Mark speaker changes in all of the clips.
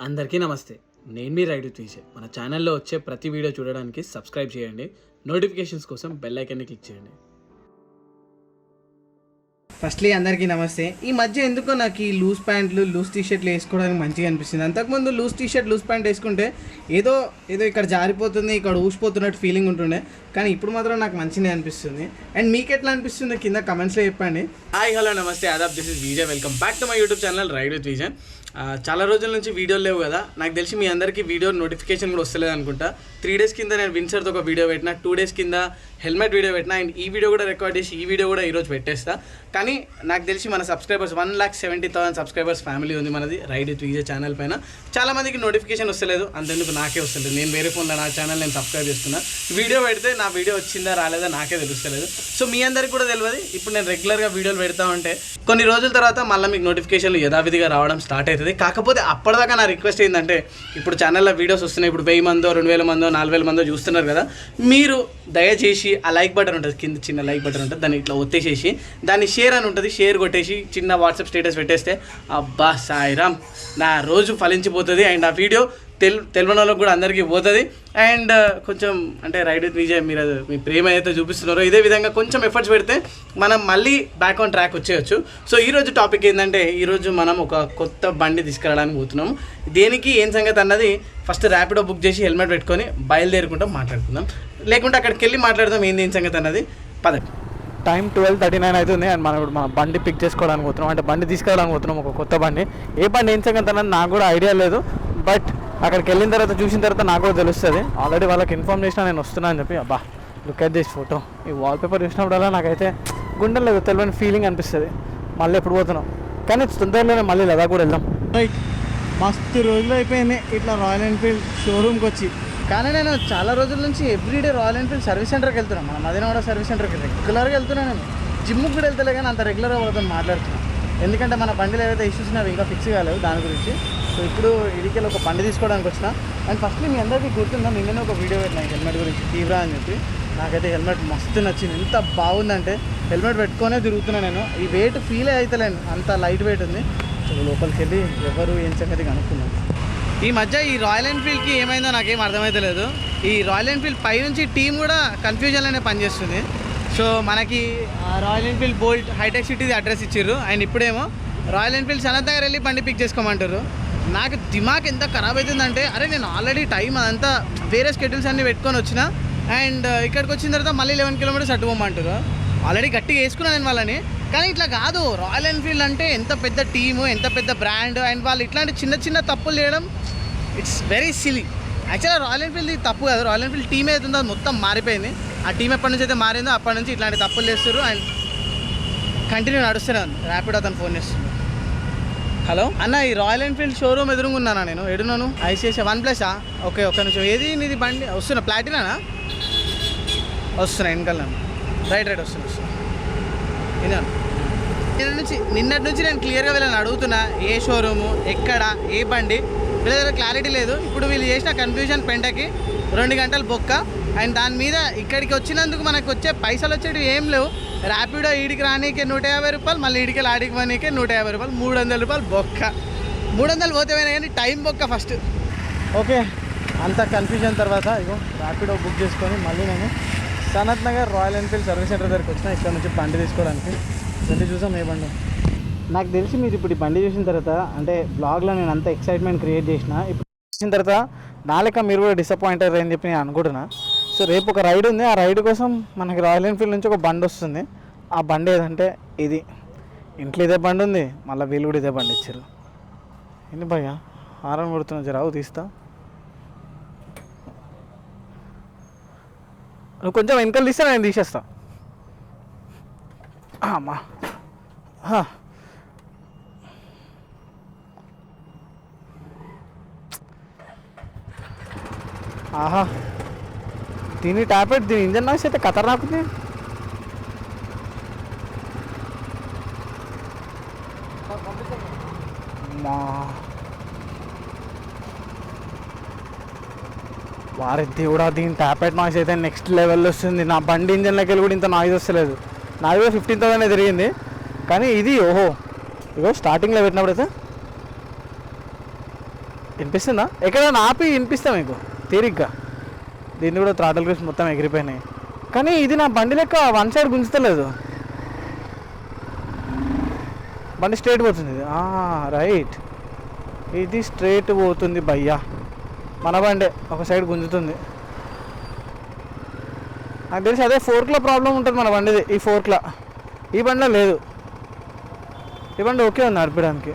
Speaker 1: అందరికీ నమస్తే. నేను మీ రైడ్ విత్ విజయ్. మన ఛానల్లో వచ్చే ప్రతి వీడియో చూడడానికి సబ్స్క్రైబ్ చేయండి. నోటిఫికేషన్స్ కోసం బెల్ ఐకాన్ని క్లిక్ చేయండి.
Speaker 2: ఫస్ట్లీ అందరికీ నమస్తే. ఈ మధ్య ఎందుకో నాకు ఈ లూజ్ ప్యాంట్లు లూజ్ టీషర్ట్లు వేసుకోవడానికి మంచిగా అనిపిస్తుంది. అంతకుముందు లూజ్ టీషర్ట్ లూజ్ ప్యాంట్ వేసుకుంటే ఏదో ఇక్కడ జారిపోతుంది, ఇక్కడ ఊసిపోతున్నట్టు ఫీలింగ్ ఉంటుండే. కానీ ఇప్పుడు మాత్రం నాకు మంచిగా అనిపిస్తుంది. అండ్ మీకు ఎట్లా అనిపిస్తుందో కింద కమెంట్స్లో చెప్పండి.
Speaker 1: హాయ్, హలో, నమస్తే, ఆదాబ్. This is Vijay. Welcome back to my YouTube channel ride with Vijay. చాలా రోజుల నుంచి వీడియోలు లేవు కదా. నాకు తెలిసి మీ అందరికీ వీడియో నోటిఫికేషన్ కూడా వస్తలేదు అనుకుంటా. 3 days కింద నేను విన్సర్తో ఒక వీడియో పెట్టిన, 2 days కింద హెల్మెట్ వీడియో పెట్టిన. అండ్ ఈ వీడియో కూడా రికార్డ్ చేసి ఈ వీడియో కూడా ఈరోజు పెట్టేస్తా. కానీ నాకు తెలిసి మన సబ్స్క్రైబర్స్ 1,70,000 సబ్స్క్రైబర్స్ ఫ్యామిలీ ఉంది మనది రైడ్ విత్ విజయ్ ఛానల్ పైన. చాలామందికి నోటిఫికేషన్ వస్తలేదు, అంతెందుకు నాకే వస్తలేదు. నేను వేరే ఫోన్లో నా ఛానల్ నేను సబ్స్క్రైబ్ చేసుకున్నా. వీడియో పెడితే నా వీడియో వచ్చిందా రాలేదా నాకే తెలుస్తలేదు. సో మీ అందరికీ కూడా తెలియదు. ఇప్పుడు నేను రెగ్యులర్గా వీడియోలు పెడతా ఉంటే కొన్ని రోజుల తర్వాత మళ్ళీ మీకు నోటిఫికేషన్లు యథావిధిగా రావడం స్టార్ట్ అవుతుంది. కాకపోతే అప్పటిదాకా నా రిక్వెస్ట్ ఏంటంటే, ఇప్పుడు ఛానల్లో వీడియోస్ వస్తున్నాయి, ఇప్పుడు 1000 మందో 2000 మందో 4000 మందో చూస్తున్నారు కదా. మీరు దయచేసి ఆ లైక్ బటన్ ఉంటుంది, కింద చిన్న లైక్ బటన్ ఉంటుంది, దాన్ని ఇట్లా ఒత్తేసేసి దాన్ని షేర్ అని ఉంటుంది, షేర్ కొట్టేసి చిన్న వాట్సాప్ స్టేటస్ పెట్టేస్తే అబ్బా సాయిరామ్ నా రోజు ఫలించిపోతుంది. అండ్ ఆ వీడియో తెలియని వాళ్ళకి కూడా అందరికీ పోతుంది. అండ్ కొంచెం అంటే రైడ్ విత్ విజయ్ మీరు మీ ప్రేమ ఏదైతే చూపిస్తున్నారో ఇదే విధంగా కొంచెం ఎఫర్ట్స్ పెడితే మనం మళ్ళీ బ్యాక్ ఆన్ ట్రాక్ వచ్చేయచ్చు. సో ఈరోజు టాపిక్ ఏంటంటే, ఈరోజు మనం ఒక కొత్త బండి తీసుకురావడానికి పోతున్నాము. దేనికి ఏం సంగతి అన్నది ఫస్ట్ ర్యాపిడో బుక్ చేసి హెల్మెట్ పెట్టుకొని బయలుదేరుకుంటాం, మాట్లాడుకుందాం. లేకుంటే అక్కడికి వెళ్ళి మాట్లాడదాం ఏంది ఏం సంగతి అన్నది. పదండి.
Speaker 2: టైం 12:39 అవుతుంది. అండ్ మనం ఇప్పుడు మన బండి పిక్ చేసుకోవడానికి పోతున్నాం, అంటే బండి తీసుకెళ్ళడానికి పోతున్నాం, ఒక కొత్త బండి. ఏ బండి ఏం సంగతి అన్నది నాకు కూడా ఐడియా లేదు. బట్ అక్కడికి వెళ్ళిన తర్వాత చూసిన తర్వాత నాకు కూడా తెలుస్తుంది. ఆల్రెడీ వాళ్ళకి ఇన్ఫార్మ్ చేసినా నేను వస్తున్నా అని చెప్పి. అబ్బా లుక్ అట్ దిస్ ఫోటో. ఈ వాల్పేపర్ చూసినప్పుడల్లా నాకైతే గుండెల్లో తెలియని ఫీలింగ్ అనిపిస్తుంది. మళ్ళీ ఎప్పుడు పోతున్నాం, కానీ తొందరలోనే మళ్ళీ లదాఖ్ కూడా వెళ్దాం. రైట్, మస్తు రోజులు అయిపోయింది ఇట్లా రాయల్ ఎన్ఫీల్డ్ షోరూమ్కి వచ్చి. కానీ నేను చాలా రోజుల నుంచి ఎవ్రీడే రాయల్ ఎన్ఫీల్డ్ సర్వీస్ సెంటర్కి వెళ్తున్నాను. మన మదీనావాడ సర్వీస్ సెంటర్కి రెగ్యులర్గా వెళ్తున్నాను. నేను జిమ్కి కూడా వెళ్తలే, కానీ అంత రెగ్యులర్గా వాళ్ళతో మాట్లాడుతున్నాను. ఎందుకంటే మన బండిలో ఏవైతే ఇష్యూస్ ఉన్నాయో ఇంకా ఫిక్స్ కాలేవు దాని గురించి. సో ఇప్పుడు ఇడికెళ్ళి ఒక బండి తీసుకోవడానికి వచ్చిన. అండ్ ఫస్ట్లీ మీ అందరికీ గుర్తుందా, నిన్ననే ఒక వీడియో పెట్టినా హెల్మెట్ గురించి, తీవ్ర అని చెప్పి. నాకైతే హెల్మెట్ మస్తు నచ్చింది. ఎంత బాగుందంటే హెల్మెట్ పెట్టుకొనే తిరుగుతున్నాను నేను. ఈ వెయిట్ ఫీలే అవుతలేను, అంత లైట్ వెయిట్ ఉంది. సో లోపలికి వెళ్ళి ఎవరు ఏం సంగతి కనుక్కున్నాను. ఈ మధ్య ఈ రాయల్ ఎన్ఫీల్డ్కి ఏమైందో నాకేం అర్థమవుతలేదు. ఈ రాయల్ ఎన్ఫీల్డ్ పైనుంచి టీం కూడా కన్ఫ్యూజన్లోనే పనిచేస్తుంది. సో మనకి రాయల్ ఎన్ఫీల్డ్ బోల్ట్ హైటెక్ సిటీది అడ్రస్ ఇచ్చారు. అండ్ ఇప్పుడేమో రాయల్ ఎన్ఫీల్డ్ సనత్ దగ్గర వెళ్ళి బండి పిక్ చేసుకోమంటారు. నాకు దిమాగ్ ఎంత ఖరాబ్ అవుతుందంటే, అరే నేను ఆల్రెడీ టైం అదంతా వేరే స్కెడ్యూల్స్ అన్నీ పెట్టుకొని వచ్చిన. అండ్ ఇక్కడికి వచ్చిన తర్వాత మళ్ళీ 11 kilometers అటు పోమంటారు. ఆల్రెడీ గట్టిగా వేసుకున్నాను నేను వాళ్ళని. కానీ ఇట్లా కాదు. రాయల్ ఎన్ఫీల్డ్ అంటే ఎంత పెద్ద టీము, ఎంత పెద్ద బ్రాండ్. అండ్ వాళ్ళు ఇట్లాంటి చిన్న చిన్న తప్పులు చేయడం ఇట్స్ వెరీ సిలీ. యాక్చువల్గా రాయల్ ఎన్ఫీల్డ్ తప్పు కాదు, రాయల్ ఎన్ఫీల్డ్ టీమ్ అయితే ఉందో అది మొత్తం మారిపోయింది. ఆ టీం ఎప్పటి నుంచి అయితే మారిందో అప్పటి నుంచి ఇట్లాంటి తప్పులు చేస్తారు. అండ్ కంటిన్యూ నడుస్తున్నాను. ర్యాపిడ్ అతను ఫోన్ చేస్తున్నాను. హలో అన్న, ఈ రాయల్ ఎన్ఫీల్డ్ షోరూమ్ ఎదురుగా ఉన్నానా నేను? ఎడున్నాను? ఐసిఐసి 1+ ఓకే, ఒక్క నిమిషం. ఏది నీది బండి? వస్తున్నా, ప్లాటినానా? వస్తున్నా వెనకాల. రైట్ వస్తున్నా. విన్నాను. నిన్నటి నుంచి నేను క్లియర్గా వీళ్ళని అడుగుతున్నా, ఏ షోరూము, ఎక్కడ, ఏ బండి. వీళ్ళ దగ్గర క్లారిటీ లేదు. ఇప్పుడు వీళ్ళు చేసిన కన్ఫ్యూజన్ పెంటకి 2 గంటలు బొక్క. అండ్ దాని మీద ఇక్కడికి వచ్చినందుకు మనకు వచ్చే పైసలు వచ్చేవి ఏం లేవు. ర్యాపిడో ఈడికి రానీకే 150 రూపాయలు, మళ్ళీ ఈడికి ఆడికి పోనీకే 150 రూపాయలు, 300 రూపాయలు బొక్క. 300 పోతే పోయినా కానీ టైం బొక్క ఫస్ట్. ఓకే, అంత కన్ఫ్యూజన్ తర్వాత ఇగో ర్యాపిడో బుక్ చేసుకొని మళ్ళీ నేను Sanath Nagar royal Enfield service centre దగ్గరికి వచ్చిన, ఇక్కడ నుంచి బండి తీసుకోవడానికి. బండి చూసాం ఏ బండి. నాకు తెలిసి మీరు ఇప్పుడు ఈ బండి చూసిన తర్వాత, అంటే బ్లాగ్లో నేను అంత ఎక్సైట్మెంట్ క్రియేట్ చేసిన. ఇప్పుడు చూసిన తర్వాత నా లెక్క మీరు కూడా డిసప్పాయింట్ అయ్యారని చెప్పి నేను అనుకుంటున్నా. సో రేపు ఒక రైడ్ ఉంది. ఆ రైడ్ కోసం మనకి రాయల్ ఎన్ఫీల్డ్ నుంచి ఒక బండి వస్తుంది. ఆ బండి ఏదంటే ఇది. ఇంట్లో ఇదే బండి ఉంది, మళ్ళీ వీళ్ళు కూడా ఇదే బండి ఇచ్చారు. ఏంటి భయ్య హారన్ కొడుతున్నా, జరావు తీస్తా. నువ్వు కొంచెం వెనకాల తీస్తే నేను తీసేస్తా. అమ్మా ఆహా, దీని ట్యాబ్లెట్, దీని ఇంజన్ నాయిస్ అయితే ఖతర్నాకుంది. మా వారెత్తి కూడా దీని ట్యాబ్లెట్ నాయిస్ అయితే నెక్స్ట్ లెవెల్లో వస్తుంది. నా బండి ఇంజన్లోకి వెళ్ళి కూడా ఇంత నాయిస్ వస్తలేదు. నాది కూడా 15,000 తిరిగింది. కానీ ఇది ఓహో, ఇగో స్టార్టింగ్లో పెట్టినప్పుడు అయితే వినిపిస్తుందా? ఎక్కడైనా ఆపి వినిపిస్తా మీకు తీరిగ్గా. దీన్ని కూడా థ్రాటల్ గ్రిప్స్ మొత్తం ఎగిరిపోయినాయి. కానీ ఇది నా బండి లెక్క వన్ సైడ్ గుంజుతలేదు, బండి స్ట్రైట్ పోతుంది. ఇది రైట్, ఇది స్ట్రైట్ పోతుంది భయ్యా. మన బండే ఒక సైడ్ గుంజుతుంది. నాకు తెలిసి అదే ఫోర్క్లో ప్రాబ్లం ఉంటుంది మన బండిది. ఈ ఫోర్క్లో, ఈ బండిలో లేదు. ఈ బండి ఓకే ఉంది నడపడానికి.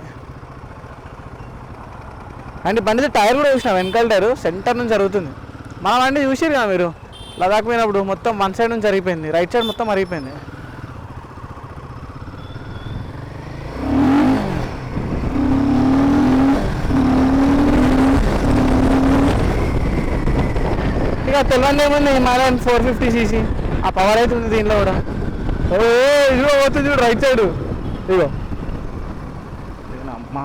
Speaker 2: అండ్ ఈ బండిది టైర్ కూడా చూసిన, వెనకాల టైర్ సెంటర్ నుంచి జరుగుతుంది. మన బండి చూసారు కదా మీరు లదాఖ్ పోయినప్పుడు, మొత్తం వన్ సైడ్ నుంచి జరిగిపోయింది, రైట్ సైడ్ మొత్తం మరిగిపోయింది. ఇక తెలియదు ఏముంది, హిమాలయన్ 450cc ఆ పవర్ అయితే ఉంది దీనిలో కూడా. ఇదిగో పోతుంది చూడు రైట్ సైడ్. ఇదిగో అమ్మా,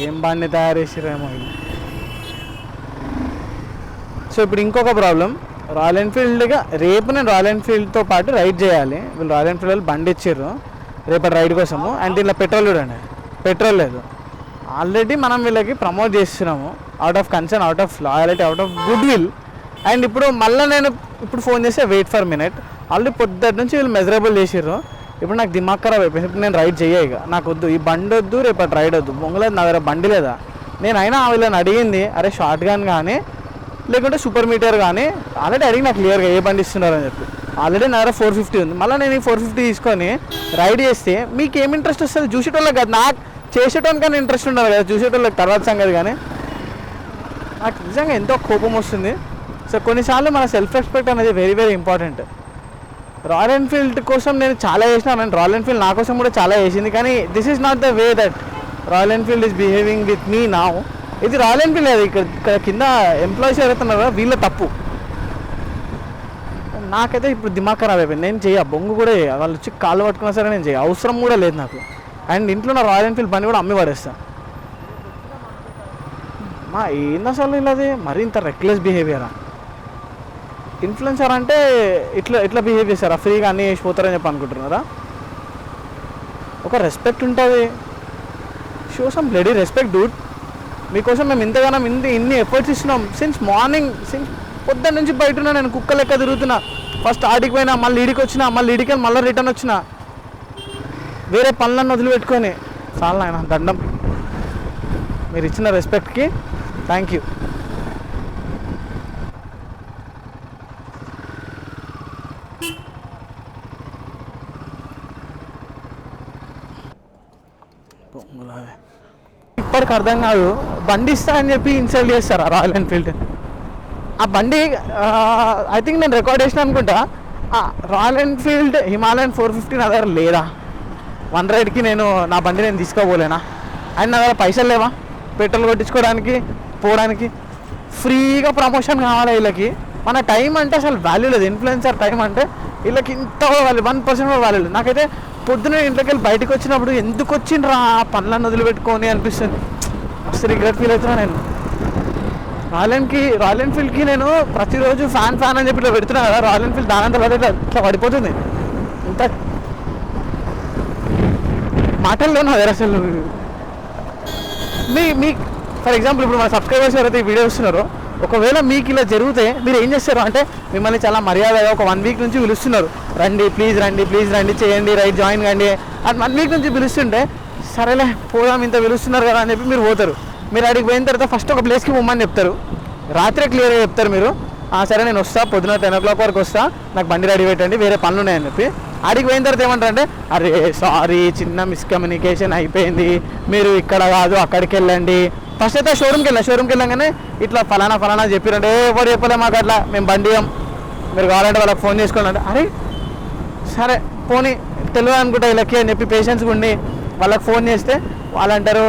Speaker 2: ఏం బండి తయారు చేసిరేమో ఇది. సో ఇప్పుడు ఇంకొక ప్రాబ్లం, రాయల్ ఎన్ఫీల్డ్గా రేపు నేను రాయల్ ఎన్ఫీల్డ్తో పాటు రైడ్ చేయాలి. వీళ్ళు రాయల్ ఎన్ఫీల్డ్ వాళ్ళు బండి ఇచ్చారు రేపటి రైడ్ కోసము. అండ్ దీంట్లో పెట్రోల్ చూడండి, పెట్రోల్ లేదు. ఆల్రెడీ మనం వీళ్ళకి ప్రమోట్ చేస్తున్నాము out of concern, out of loyalty, out of good will. And ఇప్పుడు మళ్ళీ నేను ఇప్పుడు ఫోన్ చేస్తే వెయిట్ ఫర్ మినిట్. ఆల్రెడీ పొద్దుటి నుంచి వీళ్ళు మెజరబుల్ చేసిర్రు. ఇప్పుడు నాకు దిమాగ్ ఖరాబ్ అయిపోయింది. ఇప్పుడు నేను రైడ్ చేయ, ఇక నాకు వద్దు ఈ బండి వద్దు, రేపటి రైడ్ వద్దు. బొంగలేదు నా దగ్గర బండి లేదా. నేను అయినా వీళ్ళని అడిగింది, అరే షార్ట్ గన్ కానీ లేకుంటే సూపర్ మీటర్ కానీ ఆల్రెడీ అడిగి నాకు క్లియర్గా ఏ బండి ఇస్తున్నారని చెప్పి. ఆల్రెడీ నా దగ్గర 450 ఉంది. మళ్ళీ నేను ఈ 450 తీసుకొని రైడ్ చేస్తే మీకు ఏం ఇంట్రెస్ట్ వస్తుంది? చూసేటోళ్ళకి కాదు, నాకు చేసేటోనికన్నా ఇంట్రెస్ట్ ఉండదు కదా, చూసేటోళ్ళకి తర్వాత సంగతి. కానీ నాకు నిజంగా ఎంతో కోపం వస్తుంది. సో కొన్నిసార్లు మన సెల్ఫ్ రెస్పెక్ట్ అనేది very very important. Royal Enfield కోసం నేను చాలా చేసినాను, అండ్ రాయల్ ఎన్ఫీల్డ్ నా కోసం కూడా చాలా చేసింది. కానీ this is not the way that royal Enfield is behaving with me now. ఇది రాయల్ ఎన్ఫీల్డ్ లేదు, ఇక్కడ కింద ఎంప్లాయీస్ ఎవరైతున్నారో వీళ్ళ తప్పు. నాకైతే ఇప్పుడు దిమాగ్ ఖరాబ్ అయిపోయింది. నేను చేయ బొంగు కూడా చేయ, వాళ్ళు వచ్చి కాళ్ళు పట్టుకున్నా సరే నేను చేయ, అవసరం కూడా లేదు నాకు. అండ్ ఇంట్లో నా రాయల్ ఎన్ఫీల్డ్ బండి కూడా అమ్మి పడేస్తాను. మా ఏంది అసలు ఇలాది మరీ ఇంత రెక్లెస్ బిహేవియరా? ఇన్ఫ్లుయెన్సర్ అంటే ఇట్లా బిహేవ్ చేస్తారా? ఫ్రీగా అన్నీ వేసిపోతారని చెప్పి అనుకుంటున్నారా? ఒక రెస్పెక్ట్ ఉంటుంది, show some bloody respect Dude. మీకోసం మేము ఇంతగానో ఇన్ని ఎఫర్ట్స్ ఇస్తున్నాం. సిన్స్ మార్నింగ్, సిన్స్ పొద్దున్న నుంచి బయట ఉన్నా, నేను కుక్క లెక్క తిరుగుతున్నా. ఫస్ట్ ఆడికి పోయినా, మళ్ళీ ఈడికి వచ్చినా, మళ్ళీ ఈడికి మళ్ళీ రిటర్న్ వచ్చిన, వేరే పనులను వదిలిపెట్టుకొని. చాలా ఆయన దండం, మీరు ఇచ్చిన రెస్పెక్ట్కి థ్యాంక్ యూ. ఇప్పటికి అర్థం కాదు, బండి ఇస్తా అని చెప్పి ఇన్సల్ట్ చేస్తారు రాయల్ ఎన్ఫీల్డ్. ఆ బండి ఐ థింక్ నేను రికార్డ్ చేసిన అనుకుంటా, రాయల్ ఎన్ఫీల్డ్ హిమాలయన్ 450 నా దగ్గర లేదా? వన్ రైడ్కి నా బండి నేను తీసుకోపోలేనా? అండ్ నా దగ్గర పైసలు లేవా పెట్రోల్ కొట్టించుకోవడానికి, పోవడానికి? ఫ్రీగా ప్రమోషన్ కావాలి వీళ్ళకి. మన టైం అంటే అసలు వాల్యూ లేదు. ఇన్ఫ్లుయెన్సర్ టైం అంటే వీళ్ళకి ఇంత వాల్యూ, 1% కూడా వాల్యూ లేదు. నాకైతే పొద్దున ఇంట్లోకి వెళ్ళి బయటకు వచ్చినప్పుడు ఎందుకు వచ్చిండ్రా ఆ పనులను వదిలిపెట్టుకొని అనిపిస్తుంది. మస్తు రిగ్రెట్ ఫీల్ అవుతున్నా నేను. రాయల్ ఎన్ఫీల్డ్కి నేను ప్రతిరోజు ఫ్యాన్ అని చెప్పి ఇట్లా పెడుతున్నా కదా, రాయల్ ఎన్ఫీల్డ్ దానంతా ఇట్లా పడిపోతుంది. ఇంత మాటల్లో నా దగ్గర అసలు మీ ఫర్ ఎగ్జాంపుల్ ఇప్పుడు మన సబ్స్క్రైబర్స్ ఎవరైతే ఈ వీడియో వస్తున్నారో, ఒకవేళ మీకు ఇలా జరిగితే మీరు ఏం చేస్తారు అంటే, మిమ్మల్ని చాలా మర్యాదగా ఒక 1 వీక్ నుంచి పిలుస్తున్నారు, రండి ప్లీజ్ రండి చేయండి, రైట్ జాయిన్ కండి అని 1 వీక్ నుంచి పిలుస్తుంటే, సరేలే పోదాం ఇంత పిలుస్తున్నారు కదా అని చెప్పి మీరు పోతారు. మీరు అడిగి పోయిన తర్వాత ఫస్ట్ ఒక ప్లేస్కి పొమ్మని చెప్తారు, రాత్రే క్లియర్గా చెప్తారు మీరు, సరే నేను వస్తా పొద్దున 10 o'clock వరకు వస్తా, నాకు బండి రెడీ పెట్టండి, వేరే పనులు ఉన్నాయని చెప్పి. ఆడికి పోయిన తర్వాత ఏమంటారంటే, అరే సారీ చిన్న మిస్కమ్యూనికేషన్ అయిపోయింది, మీరు ఇక్కడ కాదు అక్కడికి వెళ్ళండి. ఫస్ట్ అయితే షోరూమ్కి వెళ్ళాగానే ఇట్లా ఫలానా చెప్పారంటే, ఎవరు చెప్పలే మాకు అట్లా, మేము బండి మీరు కావాలంటే వాళ్ళకి ఫోన్ చేసుకోండి అంటే, అరే సరే పోనీ తెలియదు అనుకుంటా వీళ్ళకి అని చెప్పి పేషెన్స్గా ఉండి వాళ్ళకి ఫోన్ చేస్తే వాళ్ళు అంటారు,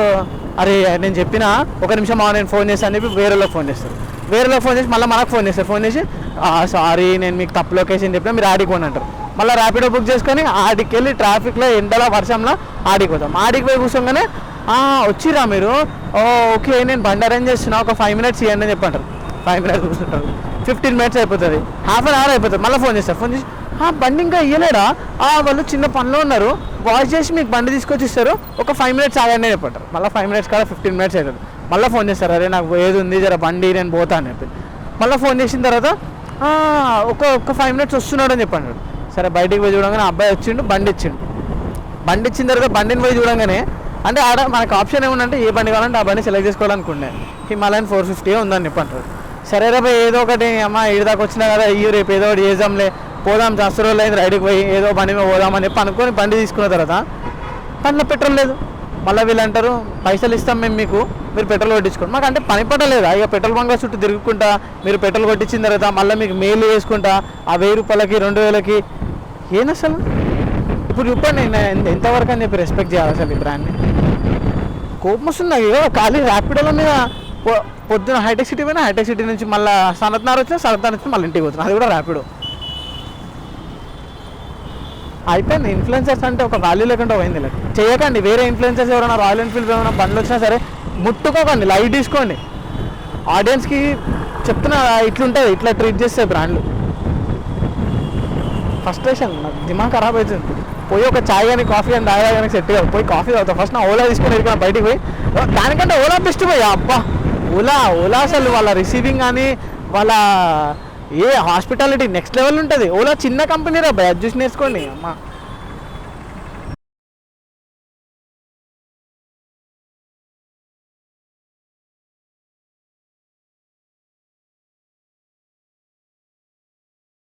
Speaker 2: అరే నేను చెప్పిన ఒక నిమిషం నేను ఫోన్ చేస్తాను అని చెప్పి వేరేలోకి ఫోన్ చేస్తారు. వేరేలోకి ఫోన్ చేసి మళ్ళీ మనకు ఫోన్ చేస్తారు. ఫోన్ చేసి సారీ నేను మీకు తప్పు లొకేషన్ చెప్పినా, మీరు ఆడికి పోని అంటారు. మళ్ళీ ర్యాపిడో బుక్ చేసుకొని ఆడికి వెళ్ళి ట్రాఫిక్లో ఎండలో వర్షంలో ఆడికి పోతాం. ఆడికి పోయి కూర్చోగానే వచ్చిరా మీరు, ఓకే నేను బండి అరేంజ్ చేస్తున్నా, ఒక 5 minutes ఇవ్వండి అని చెప్పంటారు. 5 minutes కూర్చుంటారు, 15 minutes అయిపోతుంది, హాఫ్ అన్ అవర్ అయిపోతుంది. మళ్ళీ ఫోన్ చేస్తారు. ఫోన్ చేసి బండి ఇంకా ఇయ్యలేడా, వాళ్ళు చిన్న పనిలో ఉన్నారు, వాష్ చేసి మీకు బండి తీసుకొచ్చి ఇస్తారు, ఒక 5 minutes ఆగండి చెప్పంటారు. మళ్ళీ 5 minutes కాదు 15 minutes అవుతుంది. మళ్ళీ ఫోన్ చేస్తారు, అరే నాకు ఏది ఉంది జర బండి నేను పోతా అని చెప్పి. మళ్ళీ ఫోన్ చేసిన తర్వాత ఒక 5 minutes వస్తున్నాడు అని చెప్పండి. సరే బయటికి పోయి చూడగానే అబ్బాయి వచ్చిండు, బండి ఇచ్చిన తర్వాత బండిని పోయి చూడగానే అంటే ఆడ మనకు ఆప్షన్ ఏముందంటే ఏ బండి కావాలంటే ఆ బండి సెలెక్ట్ చేసుకోవాలనుకుంటే హిమాలయన్ 450 ఉందని చెప్పంటారు. సరే రే ఏదో ఒకటి అమ్మ ఈడి దాకా వచ్చినా కదా అయ్యో రేపు ఏదో ఒకటి చేద్దాంలే, పోదాం జాస్తి రోజులు అయింది రైడ్కి పోయి ఏదో బండి మీద పోదామని చెప్పి అనుకొని బండి తీసుకున్న తర్వాత బండిలో పెట్రోల్ లేదు. మళ్ళీ వీళ్ళు అంటారు పైసలు ఇస్తాం మేము మీకు, మీరు పెట్రోల్ కొట్టించుకోండి. మాకు అంటే పని పట్టలేదా ఇక పెట్రోల్ బంక్ చుట్టూ తిరుగుకుంటా మీరు పెట్రోల్ కొట్టించిన తర్వాత మళ్ళీ మీకు మెయిల్ చేసుకుంటా ఆ 1000 రూపాయలకి 2000కి ఏం అసలు. ఇప్పుడు చెప్పండి నేను ఎంతవరకు అని చెప్పి రెస్పెక్ట్ చేయాలి అసలు ఈ బ్రాండ్ని. కోపం వస్తుంది నాకు. ఏదో ఖాళీ ర్యాపిడోల మీద పొద్దున హైటెక్ సిటీ పోయినా, హైటెక్ సిటీ నుంచి మళ్ళీ సనత్నార్ వచ్చినా, సనత్నార్ నుంచి మళ్ళీ ఇంటికి పోతున్నా, అది కూడా ర్యాపిడో. అయిపోయింది. ఇన్ఫ్లుయెన్సర్స్ అంటే ఒక వాల్యూ లేకుండా పోయింది. ఇలా చేయకండి. వేరే ఇన్ఫ్లుయెన్సర్స్ ఎవరైనా రాయల్ ఎన్ఫీల్డ్ ఏమైనా బండ్లు వచ్చినా సరే ముట్టుకోకండి, లైట్ తీసుకోండి. ఆడియన్స్కి చెప్తున్నా ఇట్లుంటుంది, ఇట్లా ట్రీట్ చేస్తే బ్రాండ్లు. ఫ్రస్ట్రేషన్, నాకు దిమాగ్ ఖరాబ్ అవుతుంది. పోయి ఒక చాయ్ కానీ కాఫీ కానీ తాగా కానీ సెట్ కాదు, పోయి కాఫీ తాగుతాను. ఫస్ట్ నా ఓలా తీసుకొని వెళ్ళిపోయినా బయటికి పోయి, దానికంటే ఓలా బెస్ట్ పోయి. అబ్బా ఓలా అసలు వాళ్ళ రిసీవింగ్ కానీ వాళ్ళ హాస్పిటాలిటీ నెక్స్ట్ లెవెల్ ఉంటుంది. ఓలా చిన్న కంపెనీ రా భయ్, అది చూసి నేర్చుకోండి అమ్మా.